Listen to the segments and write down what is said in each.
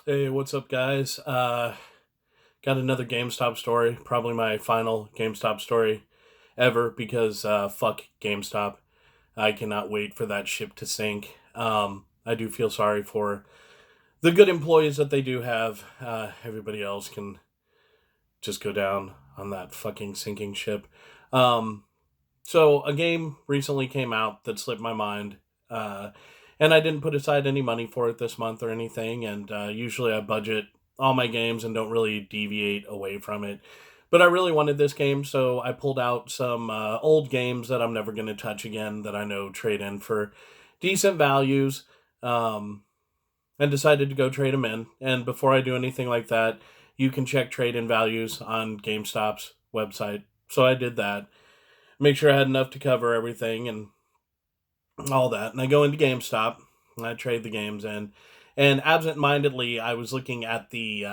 Hey, what's up, guys? Got another GameStop story. Probably my final GameStop story ever because fuck GameStop. I cannot wait for that ship to sink. I do feel sorry for the good employees that they do have. Everybody else can just go down on that fucking sinking ship. Um, so a game recently came out that slipped my mind. And I didn't put aside any money for it this month or anything. And usually I budget all my games and don't really deviate away from it. But I really wanted this game, so I pulled out some old games that I'm never going to touch again that I know trade in for decent values, um, and decided to go trade them in. And before I do anything like that, you can check trade in values on GameStop's website. So I did that, make sure I had enough to cover everything and all that. And I go into GameStop and I trade the games in. And absent-mindedly, I was looking at the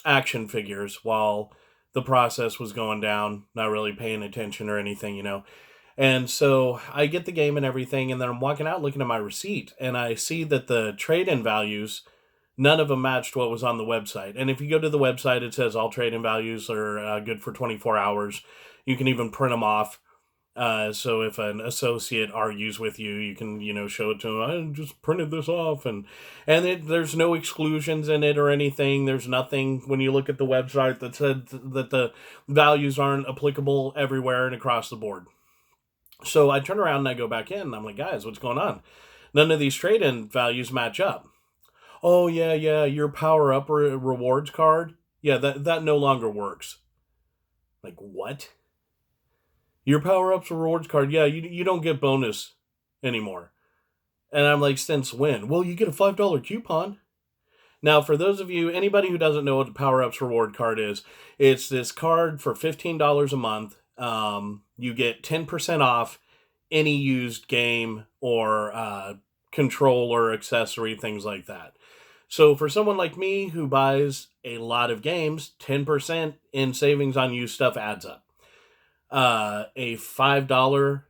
action figures while the process was going down, not really paying attention or anything. And so I get the game and everything, and then I'm walking out looking at my receipt, and I see that the trade-in values, none of them matched what was on the website. And if you go to the website, it says all trade-in values are good for 24 hours. You can even print them off. So if an associate argues with you, you can, show it to them. I just printed this off, and there's no exclusions in it or anything. There's nothing when you look at the website that said that the values aren't applicable everywhere and across the board. So I turn around and I go back in, and I'm like, guys, what's going on? None of these trade-in values match up. Oh yeah, your power up rewards card. Yeah, that no longer works. Like what? Your power ups rewards card, yeah, you don't get bonus anymore. And I'm like, since when? Well, you get a $5 coupon. Now, for those of you, anybody who doesn't know what the Power Ups reward card is, it's this card for $15 a month. You get 10% off any used game or controller, accessory, things like that. So for someone like me who buys a lot of games, 10% in savings on used stuff adds up. A $5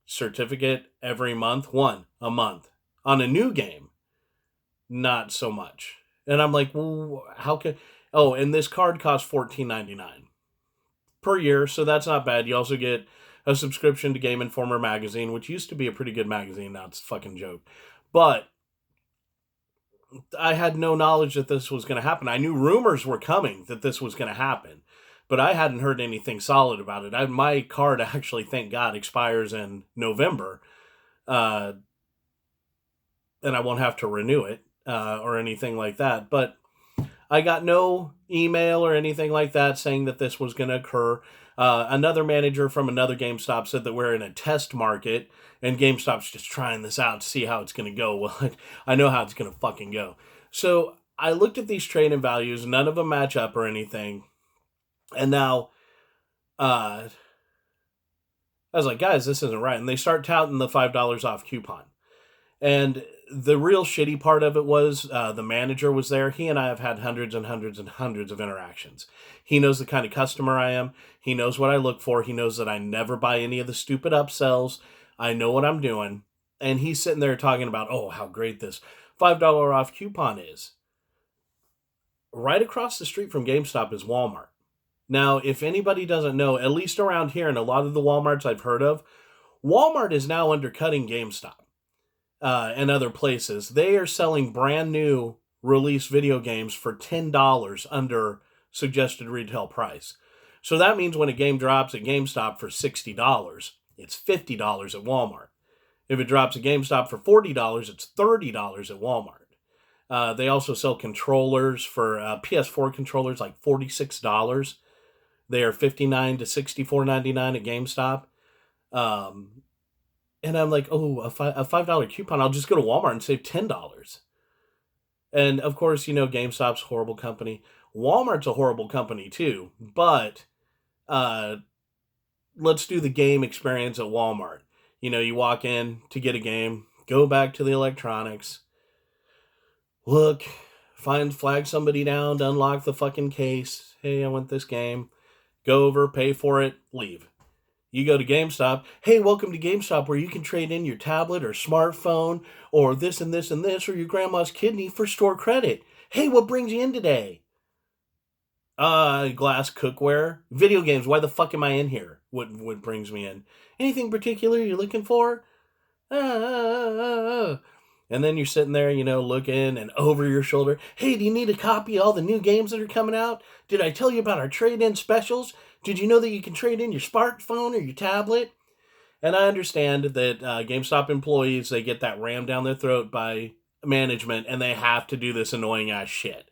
certificate every month, one a month. On a new game, not so much. And I'm like, well, how can? Oh, and this card costs $14.99 per year, so that's not bad. You also get a subscription to Game Informer magazine, which used to be a pretty good magazine. Now it's a fucking joke. But I had no knowledge that this was going to happen. I knew rumors were coming that this was going to happen, but I hadn't heard anything solid about it. My card actually, thank God, expires in November, uh, and I won't have to renew it or anything like that. But I got no email or anything like that saying that this was going to occur. Another manager from another GameStop said that we're in a test market and GameStop's just trying this out to see how it's going to go. Well, I know how it's going to fucking go. So I looked at these trade-in values. None of them match up or anything. And now I was like, guys, this isn't right. And they start touting the $5 off coupon. And the real shitty part of it was the manager was there. He and I have had hundreds and hundreds and hundreds of interactions. He knows the kind of customer I am. He knows what I look for. He knows that I never buy any of the stupid upsells. I know what I'm doing. And he's sitting there talking about, oh, how great this $5 off coupon is. Right across the street from GameStop is Walmart. Now, if anybody doesn't know, at least around here and a lot of the Walmarts I've heard of, Walmart is now undercutting GameStop. And other places. They are selling brand new release video games for $10 under suggested retail price. So that means when a game drops at GameStop for $60, it's $50 at Walmart. If it drops at GameStop for $40, it's $30 at Walmart. They also sell controllers for PS4 controllers like $46. They are $59 to $64.99 at GameStop. And I'm like, oh, a $5 coupon. I'll just go to Walmart and save $10. And of course, GameStop's a horrible company. Walmart's a horrible company too. But let's do the game experience at Walmart. You walk in to get a game, go back to the electronics, look, flag somebody down to unlock the fucking case. Hey, I want this game. Go over, pay for it, leave. You go to GameStop. Hey, welcome to GameStop, where you can trade in your tablet or smartphone or this and this and this or your grandma's kidney for store credit. Hey, what brings you in today? Glass cookware. Video games. Why the fuck am I in here? What brings me in? Anything particular you're looking for? And then you're sitting there, looking and over your shoulder. Hey, do you need a copy of all the new games that are coming out? Did I tell you about our trade-in specials? Did you know that you can trade in your smartphone or your tablet? And I understand that GameStop employees, they get that rammed down their throat by management, and they have to do this annoying ass shit.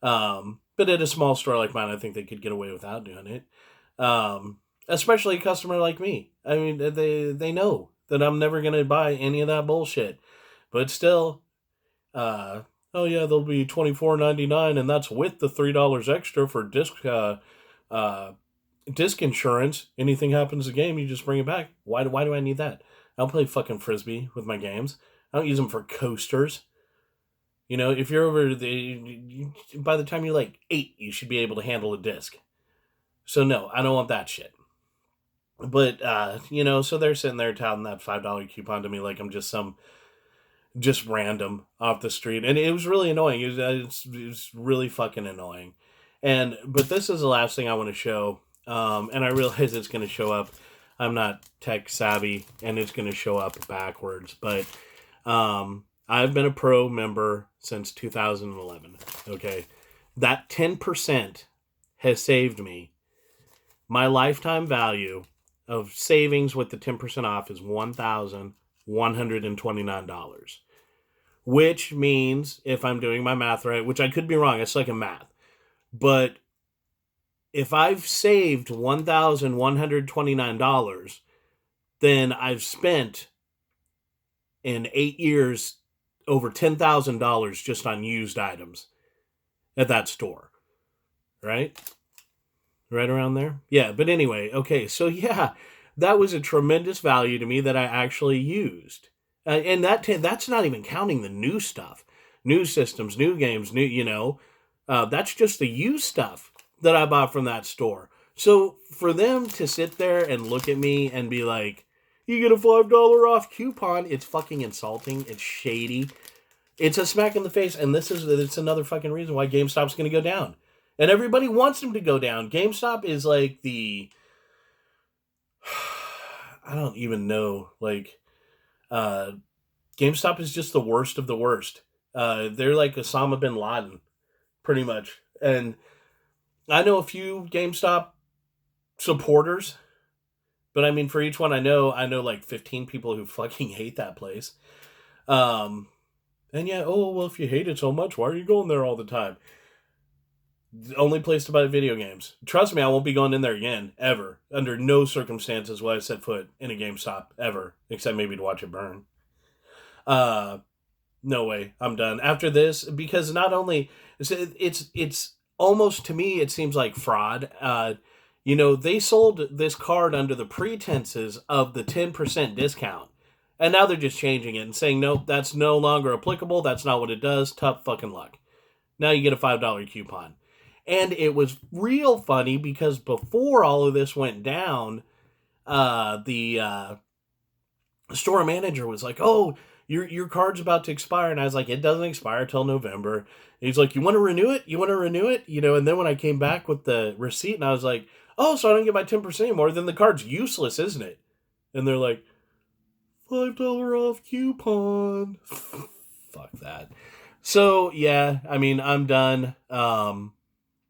But at a small store like mine, I think they could get away without doing it. Especially a customer like me. I mean, they know that I'm never going to buy any of that bullshit. But still, oh yeah, they'll be $24.99, and that's with the $3 extra for disc insurance. Anything happens to the game, you just bring it back. Why do I need that? I don't play fucking frisbee with my games. I don't use them for coasters. If you're over by the time you're like 8, you should be able to handle a disc. So no, I don't want that shit. But so they're sitting there touting that $5 coupon to me like I'm just random off the street, and it was really annoying. It was really fucking annoying. But this is the last thing I want to show. And I realize it's going to show up. I'm not tech savvy, and it's going to show up backwards. But I've been a pro member since 2011. Okay, that 10% has saved me. My lifetime value of savings with the 10% off is $1,129. Which means, if I'm doing my math right, which I could be wrong, I suck at math, but if I've saved $1,129, then I've spent in 8 years over $10,000 just on used items at that store. Right? Right around there? Yeah, but anyway, okay, so yeah, that was a tremendous value to me that I actually used. And that's not even counting the new stuff. New systems, new games, that's just the used stuff that I bought from that store. So for them to sit there and look at me and be like, you get a $5 off coupon, it's fucking insulting. It's shady. It's a smack in the face. And it's another fucking reason why GameStop's going to go down. And everybody wants them to go down. GameStop is like I don't even know. GameStop is just the worst of the worst. They're like Osama bin Laden, pretty much. And I know a few GameStop supporters, but I mean, for each one I know like 15 people who fucking hate that place. And yeah, if you hate it so much, why are you going there all the time? The only place to buy video games. Trust me, I won't be going in there again, ever. Under no circumstances will I set foot in a GameStop, ever. Except maybe to watch it burn. No way, I'm done. After this, because not only... It's almost, to me, it seems like fraud. They sold this card under the pretenses of the 10% discount. And now they're just changing it and saying, nope, that's no longer applicable. That's not what it does. Tough fucking luck. Now you get a $5 coupon. And it was real funny because before all of this went down, the store manager was like, oh, your card's about to expire. And I was like, it doesn't expire till November. And he's like, you want to renew it? You want to renew it? And then when I came back with the receipt and I was like, oh, so I don't get my 10% anymore, then the card's useless, isn't it? And they're like, $5 off coupon. Fuck that. So, yeah, I mean, I'm done.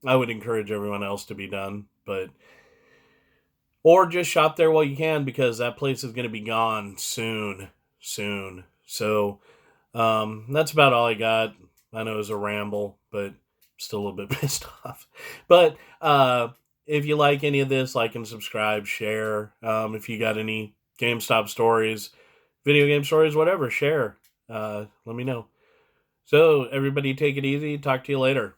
I would encourage everyone else to be done, or just shop there while you can, because that place is going to be gone soon. So, that's about all I got. I know it was a ramble, but still a little bit pissed off. But, if you like any of this, like and subscribe, share. If you got any GameStop stories, video game stories, whatever, share. Let me know. So, everybody take it easy. Talk to you later.